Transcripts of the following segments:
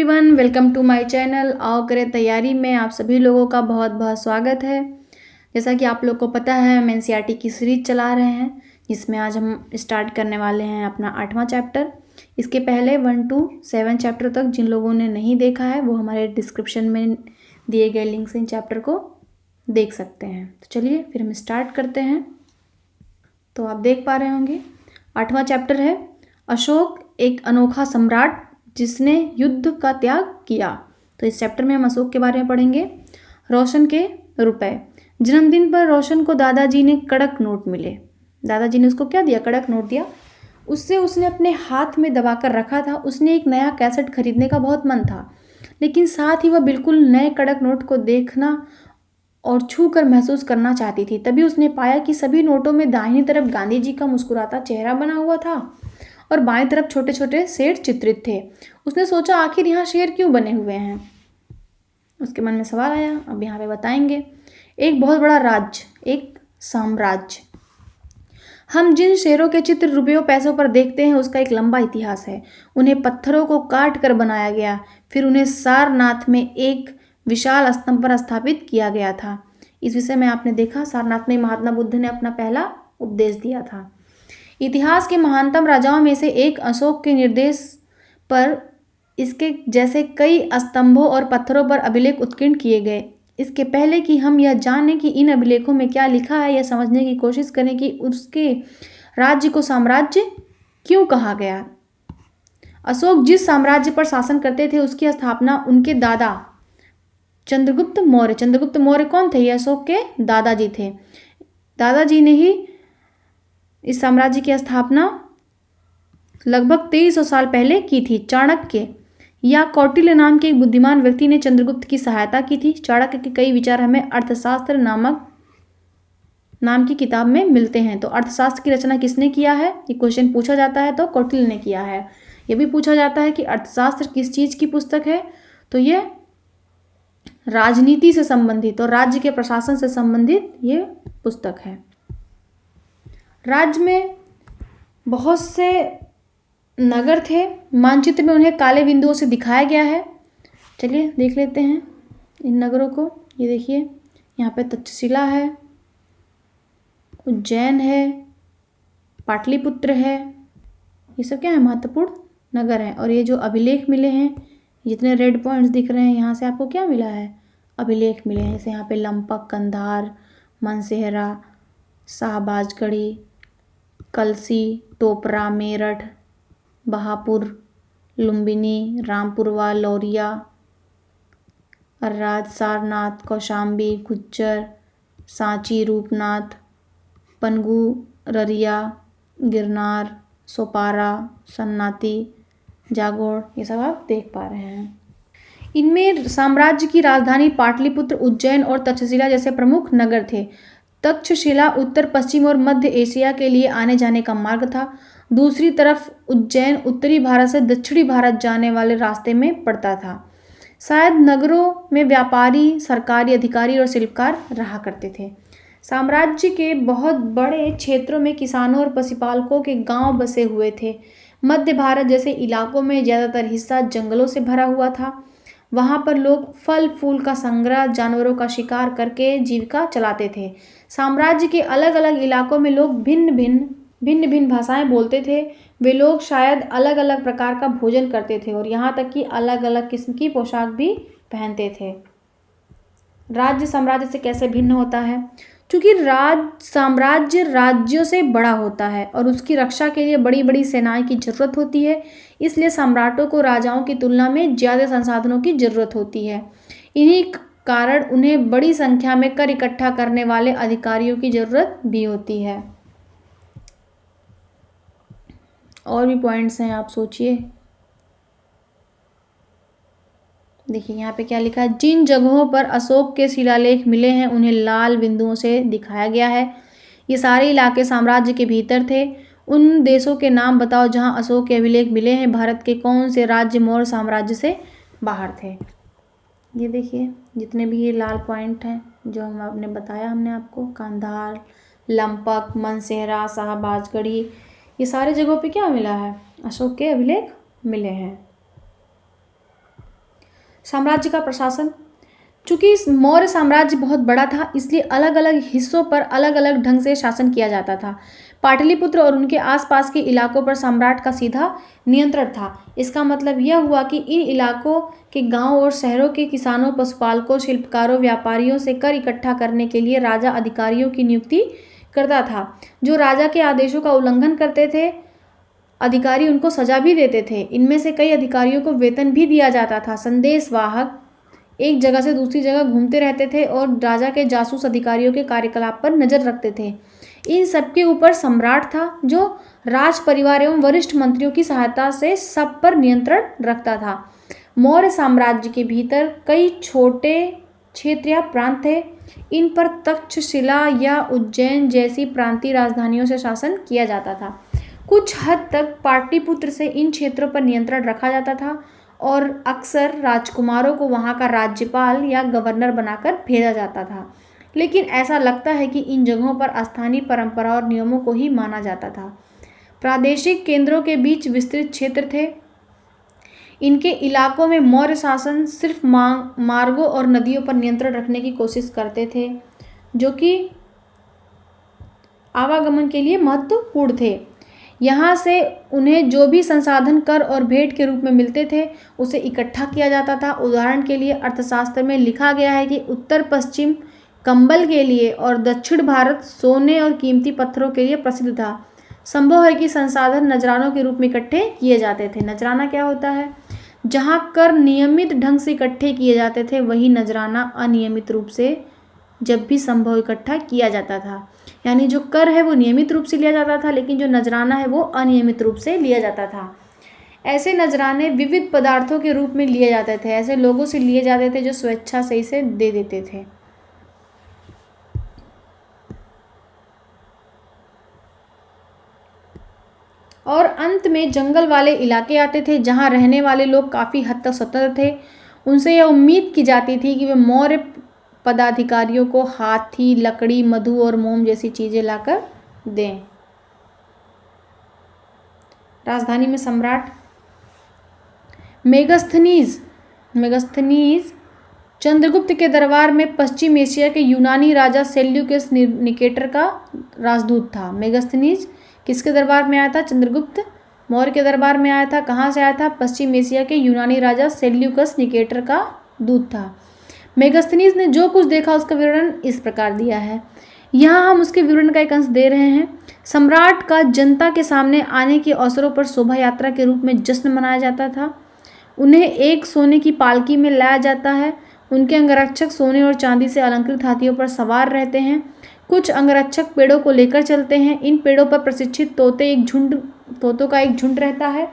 Everyone, welcome to my channel. आओ करें तैयारी में आप सभी लोगों का बहुत बहुत स्वागत है। जैसा कि आप लोग को पता है, हम एनसीईआरटी की सीरीज चला रहे हैं, जिसमें आज हम स्टार्ट करने वाले हैं अपना 8वां चैप्टर। इसके पहले 1 to 7 चैप्टर तक जिन लोगों ने नहीं देखा है वो हमारे डिस्क्रिप्शन में दिए गए लिंक से इन चैप्टर को देख सकते हैं। तो चलिए फिर हम स्टार्ट करते हैं। तो आप देख पा रहे होंगे 8वां चैप्टर है अशोक एक अनोखा सम्राट जिसने युद्ध का त्याग किया। तो इस चैप्टर में हम अशोक के बारे में पढ़ेंगे। रोशन के रुपए। जन्मदिन पर रोशन को दादाजी ने कड़क नोट मिले। दादाजी ने उसको क्या दिया? कड़क नोट दिया। उससे उसने अपने हाथ में दबाकर रखा था। उसने एक नया कैसेट खरीदने का बहुत मन था, लेकिन साथ ही वह बिल्कुल नए कड़क नोट को देखना और छू कर महसूस करना चाहती थी। तभी उसने पाया कि सभी नोटों में दाहिनी तरफ गांधी जी का मुस्कुराता चेहरा बना हुआ था और बाएं तरफ छोटे छोटे शेर चित्रित थे। उसने सोचा, आखिर यहाँ शेर क्यों बने हुए हैं? उसके मन में सवाल आया। अब यहाँ पे बताएंगे। एक बहुत बड़ा राज्य, एक साम्राज्य। हम जिन शेरों के चित्र रुपयों पैसों पर देखते हैं उसका एक लंबा इतिहास है। उन्हें पत्थरों को काट कर बनाया गया, फिर उन्हें सारनाथ में एक विशाल स्तंभ पर स्थापित किया गया था। इस विषय में आपने देखा, सारनाथ में महात्मा बुद्ध ने अपना पहला उपदेश दिया था। इतिहास के महानतम राजाओं में से एक अशोक के निर्देश पर इसके जैसे कई स्तंभों और पत्थरों पर अभिलेख उत्कीर्ण किए गए। इसके पहले कि हम यह जानें कि इन अभिलेखों में क्या लिखा है, यह समझने की कोशिश करें कि उसके राज्य को साम्राज्य क्यों कहा गया। अशोक जिस साम्राज्य पर शासन करते थे उसकी स्थापना उनके दादा चंद्रगुप्त मौर्य कौन थे? ये अशोक के दादाजी थे। दादाजी ने ही इस साम्राज्य की स्थापना लगभग 2300 साल पहले की थी। चाणक्य या कौटिल्य नाम के एक बुद्धिमान व्यक्ति ने चंद्रगुप्त की सहायता की थी। चाणक्य के कई विचार हमें अर्थशास्त्र नाम की किताब में मिलते हैं। तो अर्थशास्त्र की रचना किसने किया है? ये क्वेश्चन पूछा जाता है तो कौटिल्य ने किया है। यह भी पूछा जाता है कि अर्थशास्त्र किस चीज की पुस्तक है, तो ये राजनीति से संबंधित और राज्य के प्रशासन से संबंधित ये पुस्तक है। राज्य में बहुत से नगर थे। मानचित्र में उन्हें काले बिंदुओं से दिखाया गया है। चलिए देख लेते हैं इन नगरों को। ये देखिए, यहाँ पे तक्षशिला है, उज्जैन है, पाटलिपुत्र है। ये सब क्या है? महत्वपूर्ण नगर हैं। और ये जो अभिलेख मिले हैं, जितने रेड पॉइंट्स दिख रहे हैं, यहाँ से आपको क्या मिला है? अभिलेख मिले हैं। जैसे यहाँ पे लंपक, कंधार, मनसेहरा, शाहबाजगढ़ी, कलसी, टोपरा, मेरठ, बहापुर, लुम्बिनी, रामपुरवा, लौरिया, अर्राज, सारनाथ, कौशाम्बी, गुज्जर, सांची, रूपनाथ, पनगू, ररिया, गिरनार, सोपारा, सन्नाती, जागोर, ये सब आप देख पा रहे हैं। इनमें साम्राज्य की राजधानी पाटलिपुत्र, उज्जैन और तक्षशिला जैसे प्रमुख नगर थे। तक्षशिला उत्तर पश्चिम और मध्य एशिया के लिए आने जाने का मार्ग था। दूसरी तरफ उज्जैन उत्तरी भारत से दक्षिणी भारत जाने वाले रास्ते में पड़ता था। शायद नगरों में व्यापारी, सरकारी अधिकारी और शिल्पकार रहा करते थे। साम्राज्य के बहुत बड़े क्षेत्रों में किसानों और पशुपालकों के गांव बसे हुए थे। मध्य भारत जैसे इलाकों में ज़्यादातर हिस्सा जंगलों से भरा हुआ था। वहाँ पर लोग फल फूल का संग्रह, जानवरों का शिकार करके जीविका चलाते थे। साम्राज्य के अलग अलग इलाकों में लोग भिन्न भिन्न भाषाएं बोलते थे। वे लोग शायद अलग अलग प्रकार का भोजन करते थे और यहाँ तक कि अलग अलग किस्म की पोशाक भी पहनते थे। राज्य साम्राज्य से कैसे भिन्न होता है? क्योंकि साम्राज्य राज्यों से बड़ा होता है और उसकी रक्षा के लिए बड़ी बड़ी सेनाएं की जरूरत होती है। इसलिए सम्राटों को राजाओं की तुलना में ज़्यादा संसाधनों की जरूरत होती है। इन्हीं कारण उन्हें बड़ी संख्या में कर इकट्ठा करने वाले अधिकारियों की जरूरत भी होती है। और भी पॉइंट्स हैं, आप सोचिए। देखिए यहाँ पे क्या लिखा है? जिन जगहों पर अशोक के शिलालेख मिले हैं उन्हें लाल बिंदुओं से दिखाया गया है। ये सारे इलाके साम्राज्य के भीतर थे। उन देशों के नाम बताओ जहां अशोक के अभिलेख मिले हैं। भारत के कौन से राज्य मौर्य साम्राज्य से बाहर थे? ये देखिए जितने भी ये लाल पॉइंट हैं जो हमने बताया, हमने आपको, कांधार, लंपक, मनसेहरा, शाहबाजगढ़ी, ये सारे जगहों पे क्या मिला है? अशोक के अभिलेख मिले हैं। साम्राज्य का प्रशासन। चूँकि इस मौर्य साम्राज्य बहुत बड़ा था, इसलिए अलग अलग हिस्सों पर अलग अलग ढंग से शासन किया जाता था। पाटलिपुत्र और उनके आसपास के इलाकों पर सम्राट का सीधा नियंत्रण था। इसका मतलब यह हुआ कि इन इलाकों के गांवों और शहरों के किसानों, पशुपालकों, शिल्पकारों, व्यापारियों से कर इकट्ठा करने के लिए राजा अधिकारियों की नियुक्ति करता था। जो राजा के आदेशों का उल्लंघन करते थे, अधिकारी उनको सजा भी देते थे। इनमें से कई अधिकारियों को वेतन भी दिया जाता था। संदेशवाहक एक जगह से दूसरी जगह घूमते रहते थे और राजा के जासूस अधिकारियों के कार्यकलाप पर नजर रखते थे। इन सबके ऊपर सम्राट था, जो राज परिवार एवं वरिष्ठ मंत्रियों की सहायता से सब पर नियंत्रण रखता था। मौर्य साम्राज्य के भीतर कई छोटे क्षेत्र या प्रांत थे। इन पर तक्षशिला या उज्जैन जैसी प्रांतीय राजधानियों से शासन किया जाता था। कुछ हद तक पाटलिपुत्र से इन क्षेत्रों पर नियंत्रण रखा जाता था और अक्सर राजकुमारों को वहां का राज्यपाल या गवर्नर बनाकर भेजा जाता था। लेकिन ऐसा लगता है कि इन जगहों पर स्थानीय परंपरा और नियमों को ही माना जाता था। प्रादेशिक केंद्रों के बीच विस्तृत क्षेत्र थे। इनके इलाकों में मौर्य शासन सिर्फ मार्गों और नदियों पर नियंत्रण रखने की कोशिश करते थे, जो कि आवागमन के लिए महत्वपूर्ण थे। यहाँ से उन्हें जो भी संसाधन कर और भेंट के रूप में मिलते थे, उसे इकट्ठा किया जाता था। उदाहरण के लिए अर्थशास्त्र में लिखा गया है कि उत्तर पश्चिम कंबल के लिए और दक्षिण भारत सोने और कीमती पत्थरों के लिए प्रसिद्ध था। संभव है कि संसाधन नजरानों के रूप में इकट्ठे किए जाते थे। नजराना क्या होता है? जहाँ कर नियमित ढंग से इकट्ठे किए जाते थे, वही नजराना अनियमित रूप से जब भी संभव इकट्ठा किया जाता था। यानी जो कर है वो नियमित रूप से लिया जाता था, लेकिन जो नजराना है वो अनियमित रूप से लिया जाता था। ऐसे नजराने विविध पदार्थों के रूप में लिए जाते थे। ऐसे लोगों से लिए जाते थे जो स्वेच्छा से इसे दे देते थे। और अंत में जंगल वाले इलाके आते थे, जहां रहने वाले लोग काफ़ी हद तक स्वतंत्र थे। उनसे यह उम्मीद की जाती थी कि वे मौर्य पदाधिकारियों को हाथी, लकड़ी, मधु और मोम जैसी चीज़ें लाकर दें। राजधानी में सम्राट मेगास्थनीज चंद्रगुप्त के दरबार में पश्चिम एशिया के यूनानी राजा सेल्यूकस निकेटर का राजदूत था। मेगास्थनीज किसके दरबार में आया था? चंद्रगुप्त मौर्य के दरबार में आया था। कहाँ से आया था? पश्चिम एशिया के यूनानी राजा सेल्यूकस निकेटर का दूत था। मेगास्थनीज ने जो कुछ देखा उसका विवरण इस प्रकार दिया है। यहाँ हम उसके विवरण का एक अंश दे रहे हैं। सम्राट का जनता के सामने आने के अवसरों पर शोभा यात्रा के रूप में जश्न मनाया जाता था। उन्हें एक सोने की पालकी में लाया जाता है। उनके अंगरक्षक सोने और चांदी से अलंकृत हाथियों पर सवार रहते हैं। कुछ अंगरक्षक पेड़ों को लेकर चलते हैं। इन पेड़ों पर प्रशिक्षित तोतों का एक झुंड रहता है,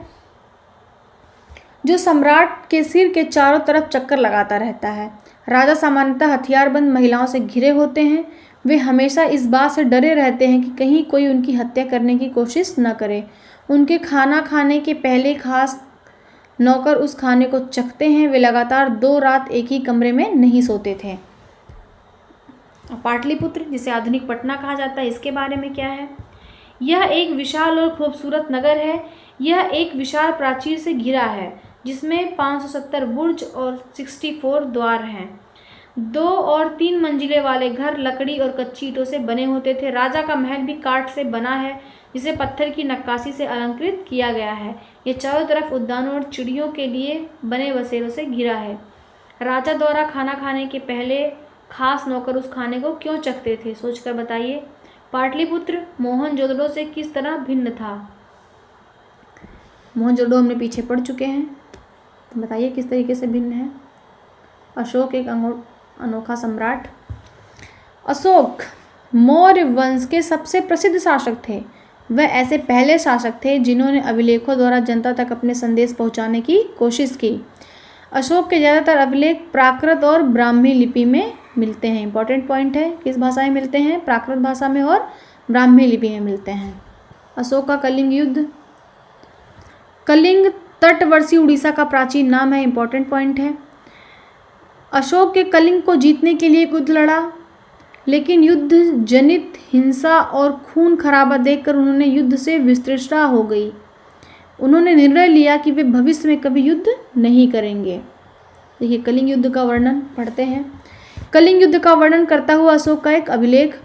जो सम्राट के सिर के चारों तरफ चक्कर लगाता रहता है। राजा सामान्यतः हथियारबंद महिलाओं से घिरे होते हैं। वे हमेशा इस बात से डरे रहते हैं कि कहीं कोई उनकी हत्या करने की कोशिश न करे। उनके खाना खाने के पहले खास नौकर उस खाने को चखते हैं। वे लगातार 2 रात एक ही कमरे में नहीं सोते थे। पाटलिपुत्र, जिसे आधुनिक पटना कहा जाता है, इसके बारे में क्या है? यह एक विशाल और खूबसूरत नगर है। यह एक विशाल प्राचीर से घिरा है, जिसमें 570 बुर्ज और 64 द्वार हैं। 2 और 3 मंजिले वाले घर लकड़ी और कच्ची ईंटों से बने होते थे। राजा का महल भी काठ से बना है, जिसे पत्थर की नक्काशी से अलंकृत किया गया है। यह चारों तरफ उद्यानों और चिड़ियों के लिए बने बसेरों से घिरा है। राजा द्वारा खाना खाने के पहले खास नौकर उस खाने को क्यों चखते थे? सोचकर बताइए। पाटलिपुत्र मोहनजोदड़ो से किस तरह भिन्न था? मोहनजोदड़ो हमने पीछे पढ़ चुके हैं, तो बताइए किस तरीके से भिन्न है। अशोक एक अनोखा सम्राट। अशोक मौर्य वंश के सबसे प्रसिद्ध शासक थे। वह ऐसे पहले शासक थे जिन्होंने अभिलेखों द्वारा जनता तक अपने संदेश पहुंचाने की कोशिश की। अशोक के ज़्यादातर अभिलेख प्राकृत और ब्राह्मी लिपि में मिलते हैं। इंपॉर्टेंट पॉइंट है, किस भाषा में मिलते हैं? प्राकृत भाषा में और ब्राह्मी लिपि में मिलते हैं। अशोक का कलिंग युद्ध। कलिंग तटवर्ती उड़ीसा का प्राचीन नाम है। इंपॉर्टेंट पॉइंट है। अशोक के कलिंग को जीतने के लिए युद्ध लड़ा, लेकिन युद्ध जनित हिंसा और खून खराबा देखकर उन्होंने युद्ध से वितृष्णा हो गई। उन्होंने निर्णय लिया कि वे भविष्य में कभी युद्ध नहीं करेंगे। देखिए कलिंग युद्ध का वर्णन पढ़ते हैं। कलिंग युद्ध का वर्णन करता हुआ अशोक का एक अभिलेख,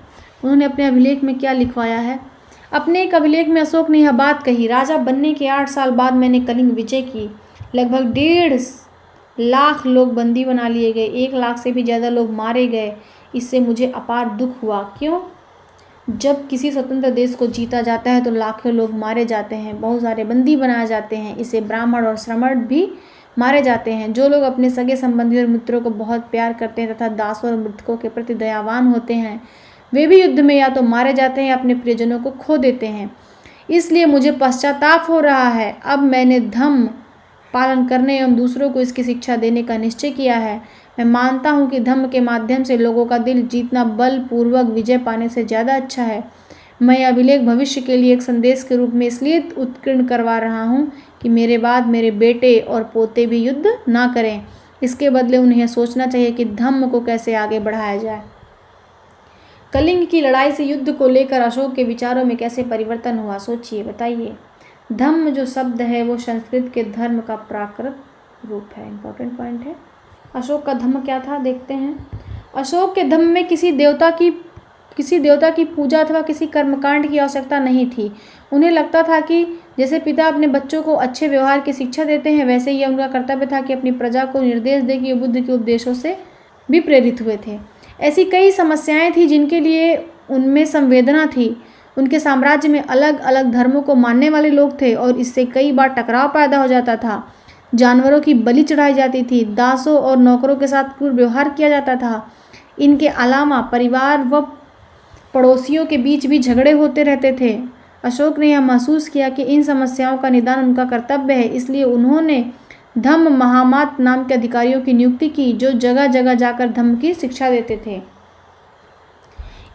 उन्होंने अपने अभिलेख में क्या लिखवाया है। अपने एक अभिलेख में अशोक ने यह बात कही, राजा बनने के 8 साल बाद मैंने कलिंग विजय की। लगभग 1.5 लाख लोग बंदी बना लिए गए, 1 लाख से भी ज़्यादा लोग मारे गए। इससे मुझे अपार दुख हुआ। क्यों? जब किसी स्वतंत्र देश को जीता जाता है तो लाखों लोग मारे जाते हैं, बहुत सारे बंदी बनाए जाते हैं। इससे ब्राह्मण और श्रमण भी मारे जाते हैं। जो लोग अपने सगे संबंधी और मित्रों को बहुत प्यार करते हैं तथा दासों और मृतकों के प्रति दयावान होते हैं, वे भी युद्ध में या तो मारे जाते हैं या अपने प्रियजनों को खो देते हैं। इसलिए मुझे पश्चाताप हो रहा है। अब मैंने धम्म पालन करने एवं दूसरों को इसकी शिक्षा देने का निश्चय किया है। मैं मानता हूँ कि धम्म के माध्यम से लोगों का दिल जीतना बलपूर्वक विजय पाने से ज़्यादा अच्छा है। मैं यह अभिलेख भविष्य के लिए एक संदेश के रूप में इसलिए उत्कीर्ण करवा रहा हूँ कि मेरे बाद मेरे बेटे और पोते भी युद्ध ना करें। इसके बदले उन्हें सोचना चाहिए कि धम्म को कैसे आगे बढ़ाया जाए। कलिंग की लड़ाई से युद्ध को लेकर अशोक के विचारों में कैसे परिवर्तन हुआ, सोचिए, बताइए। धम्म जो शब्द है वो संस्कृत के धर्म का प्राकृत रूप है। इंपॉर्टेंट पॉइंट है। अशोक का धम्म क्या था, देखते हैं। अशोक के धम्म में किसी देवता की पूजा अथवा किसी कर्मकांड की आवश्यकता नहीं थी। उन्हें लगता था कि जैसे पिता अपने बच्चों को अच्छे व्यवहार की शिक्षा देते हैं, वैसे ही उनका कर्तव्य था कि अपनी प्रजा को निर्देश दे कि बुद्ध के उपदेशों से भी प्रेरित हुए थे। ऐसी कई समस्याएं थी जिनके लिए उनमें संवेदना थी। उनके साम्राज्य में अलग अलग धर्मों को मानने वाले लोग थे और इससे कई बार टकराव पैदा हो जाता था। जानवरों की बलि चढ़ाई जाती थी, दासों और नौकरों के साथ क्रूर व्यवहार किया जाता था। इनके अलावा परिवार व पड़ोसियों के बीच भी झगड़े होते रहते थे। अशोक ने यह महसूस किया कि इन समस्याओं का निदान उनका कर्तव्य है, इसलिए उन्होंने धम्म महामात नाम के अधिकारियों की नियुक्ति की जो जगह जगह जाकर धम्म की शिक्षा देते थे।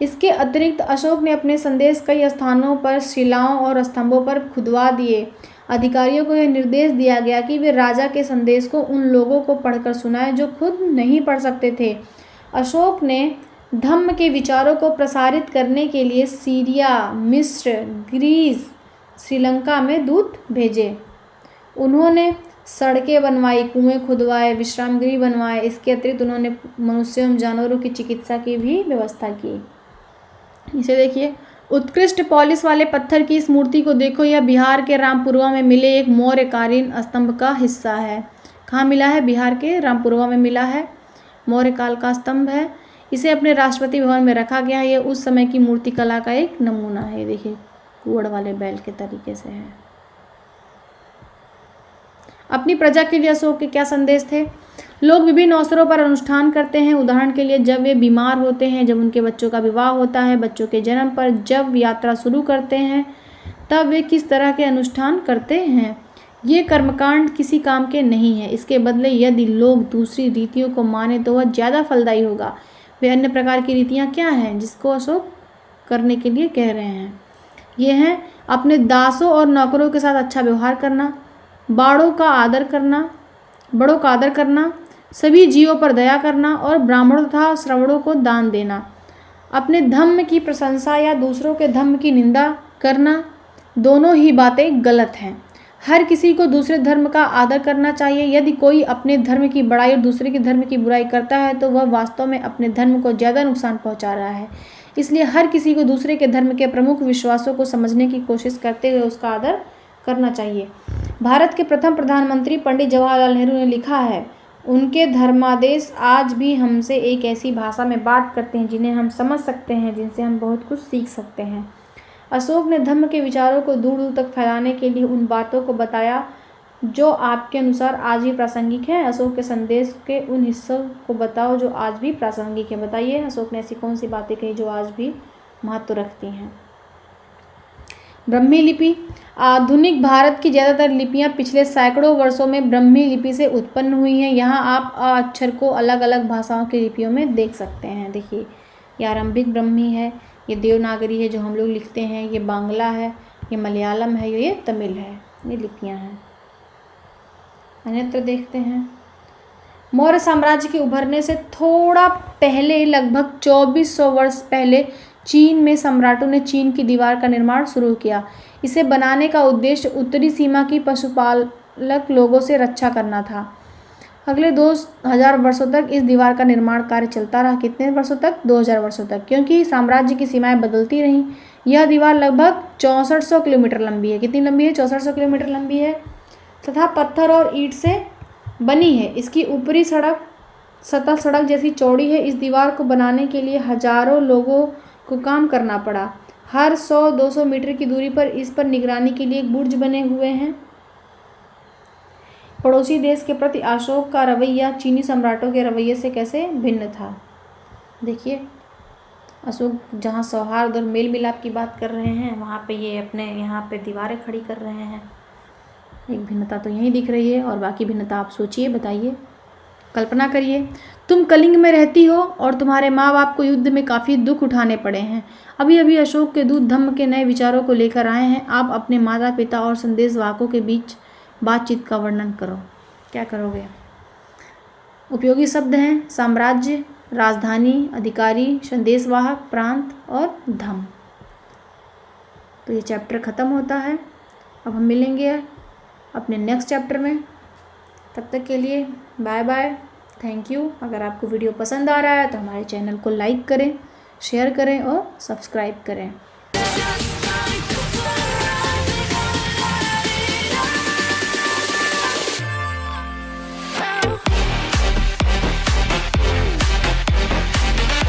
इसके अतिरिक्त अशोक ने अपने संदेश कई स्थानों पर शिलाओं और स्तंभों पर खुदवा दिए। अधिकारियों को यह निर्देश दिया गया कि वे राजा के संदेश को उन लोगों को पढ़कर सुनाएं जो खुद नहीं पढ़ सकते थे। अशोक ने धम्म के विचारों को प्रसारित करने के लिए सीरिया, मिस्र, ग्रीस, श्रीलंका में दूत भेजे। उन्होंने सड़कें बनवाई, कुएं खुदवाए, विश्राम गृह बनवाए। इसके अतिरिक्त उन्होंने मनुष्यों एवं जानवरों की चिकित्सा की भी व्यवस्था की। इसे देखिए, उत्कृष्ट पॉलिश वाले पत्थर की इस मूर्ति को देखो। यह बिहार के रामपुरवा में मिले एक मौर्यकालीन स्तंभ का हिस्सा है। कहाँ मिला है? बिहार के रामपुरवा में मिला है। मौर्यकाल का स्तंभ है। इसे अपने राष्ट्रपति भवन में रखा गया है। यह उस समय की मूर्ति कला का एक नमूना है। देखिए, कुड़ वाले बैल के तरीके से है। अपनी प्रजा के लिए अशोक के क्या संदेश थे? लोग विभिन्न अवसरों पर अनुष्ठान करते हैं। उदाहरण के लिए जब वे बीमार होते हैं, जब उनके बच्चों का विवाह होता है, बच्चों के जन्म पर, जब यात्रा शुरू करते हैं, तब वे किस तरह के अनुष्ठान करते हैं। ये कर्मकांड किसी काम के नहीं है। इसके बदले यदि लोग दूसरी रीतियों को माने तो वह ज़्यादा फलदायी होगा। वे अन्य प्रकार की रीतियाँ क्या हैं जिसको अशोक करने के लिए कह रहे हैं? ये हैं अपने दासों और नौकरों के साथ अच्छा व्यवहार करना, बड़ों का आदर करना, सभी जीवों पर दया करना और ब्राह्मणों तथा श्रवणों को दान देना। अपने धम्म की प्रशंसा या दूसरों के धम्म की निंदा करना, दोनों ही बातें गलत हैं। हर किसी को दूसरे धर्म का आदर करना चाहिए। यदि कोई अपने धर्म की बड़ाई और दूसरे के धर्म की बुराई करता है तो वह वास्तव में अपने धर्म को ज़्यादा नुकसान पहुंचा रहा है। इसलिए हर किसी को दूसरे के धर्म के प्रमुख विश्वासों को समझने की कोशिश करते हुए उसका आदर करना चाहिए। भारत के प्रथम प्रधानमंत्री पंडित जवाहरलाल नेहरू ने लिखा है, उनके धर्मादेश आज भी हमसे एक ऐसी भाषा में बात करते हैं जिन्हें हम समझ सकते हैं, जिनसे हम बहुत कुछ सीख सकते हैं। अशोक ने धम्म के विचारों को दूर दूर तक फैलाने के लिए उन बातों को बताया जो आपके अनुसार आज भी प्रासंगिक हैं। अशोक के संदेश के उन हिस्सों को बताओ जो आज भी प्रासंगिक है। बताइए, अशोक ने ऐसी कौन सी बातें कही जो आज भी महत्व रखती हैं। ब्रह्मी लिपि। आधुनिक भारत की ज़्यादातर लिपियां पिछले सैकड़ों वर्षों में ब्रह्मी लिपि से उत्पन्न हुई हैं। यहाँ आप अ अक्षर को अलग अलग भाषाओं की लिपियों में देख सकते हैं। देखिए, ये आरंभिक ब्रह्मी है, ये देवनागरी है जो हम लोग लिखते हैं, ये बांग्ला है, ये मलयालम है, ये तमिल है। ये लिपियाँ हैं। अन्यत्र देखते हैं। मौर्य साम्राज्य के उभरने से थोड़ा पहले, लगभग 2400 वर्ष पहले, चीन में सम्राटों ने चीन की दीवार का निर्माण शुरू किया। इसे बनाने का उद्देश्य उत्तरी सीमा की पशुपालक लोगों से रक्षा करना था। अगले 2000 वर्षों तक इस दीवार का निर्माण कार्य चलता रहा। कितने वर्षों तक? 2000 वर्षों तक, क्योंकि साम्राज्य की सीमाएं बदलती रहीं। यह दीवार लगभग 6400 किलोमीटर लंबी है। कितनी लंबी है? 6400 किलोमीटर लंबी है तथा पत्थर और ईंट से बनी है। इसकी ऊपरी सतह सड़क जैसी चौड़ी है। इस दीवार को बनाने के लिए हजारों लोगों को काम करना पड़ा। हर 100-200 मीटर की दूरी पर इस पर निगरानी के लिए एक बुर्ज बने हुए हैं। पड़ोसी देश के प्रति अशोक का रवैया चीनी सम्राटों के रवैये से कैसे भिन्न था? देखिए, अशोक जहाँ सौहार्द और मेल मिलाप की बात कर रहे हैं, वहाँ पे ये अपने यहाँ पे दीवारें खड़ी कर रहे हैं। एक भिन्नता तो यहीं दिख रही है, और बाकी भिन्नता आप सोचिए, बताइए, कल्पना करिए। तुम कलिंग में रहती हो और तुम्हारे माँ बाप को युद्ध में काफ़ी दुख उठाने पड़े हैं। अभी अभी अशोक के दूत धम्म के नए विचारों को लेकर आए हैं। आप अपने माता पिता और संदेशवाहकों के बीच बातचीत का वर्णन करो। क्या करोगे? उपयोगी शब्द हैं साम्राज्य, राजधानी, अधिकारी, संदेशवाहक, प्रांत और धम्म। तो ये चैप्टर ख़त्म होता है। अब हम मिलेंगे अपने नेक्स्ट चैप्टर में। तब तक के लिए बाय बाय, थैंक यू। अगर आपको वीडियो पसंद आ रहा है तो हमारे चैनल को लाइक करें, शेयर करें और सब्सक्राइब करें।